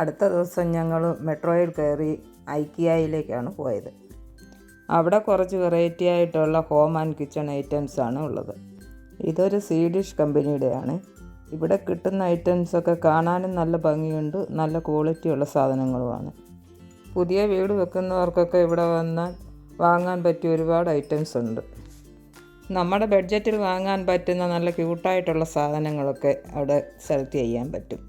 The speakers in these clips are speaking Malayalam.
അടുത്ത ദിവസം ഞങ്ങൾ മെട്രോയിൽ കയറി ഐക്കിയയിലേക്കാണ് പോയത്. അവിടെ കുറച്ച് വെറൈറ്റി ആയിട്ടുള്ള ഹോം ആൻഡ് കിച്ചൺ ഐറ്റംസാണ് ഉള്ളത്. ഇതൊരു സ്വീഡിഷ് കമ്പനിയുടെയാണ്. ഇവിടെ കിട്ടുന്ന ഐറ്റംസൊക്കെ കാണാനും നല്ല ഭംഗിയുണ്ട്, നല്ല ക്വാളിറ്റിയുള്ള സാധനങ്ങളുമാണ്. പുതിയ വീട് വെക്കുന്നവർക്കൊക്കെ ഇവിടെ വന്നാൽ വാങ്ങാൻ പറ്റിയ ഒരുപാട് ഐറ്റംസ് ഉണ്ട്. നമ്മുടെ ബഡ്ജറ്റിൽ വാങ്ങാൻ പറ്റുന്ന നല്ല ക്യൂട്ടായിട്ടുള്ള സാധനങ്ങളൊക്കെ അവിടെ സെലക്ട് ചെയ്യാൻ പറ്റും.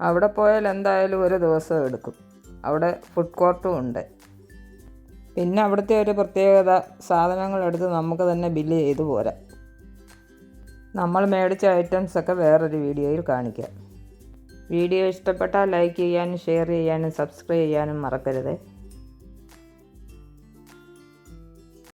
അവിടെ പോയാൽ എന്തായാലും ഒരു ദിവസം എടുക്കും. അവിടെ ഫുഡ് കോർട്ടും ഉണ്ട്. പിന്നെ അവിടുത്തെ ഒരു പ്രത്യേകത, സാധനങ്ങളെടുത്ത് നമുക്ക് തന്നെ ബില്ല് ചെയ്ത് പോരാം. നമ്മൾ മേടിച്ച ഐറ്റംസൊക്കെ വേറൊരു വീഡിയോയിൽ കാണിക്കാം. വീഡിയോ ഇഷ്ടപ്പെട്ടാൽ ലൈക്ക് ചെയ്യാനും ഷെയർ ചെയ്യാനും സബ്സ്ക്രൈബ് ചെയ്യാനും മറക്കരുത്.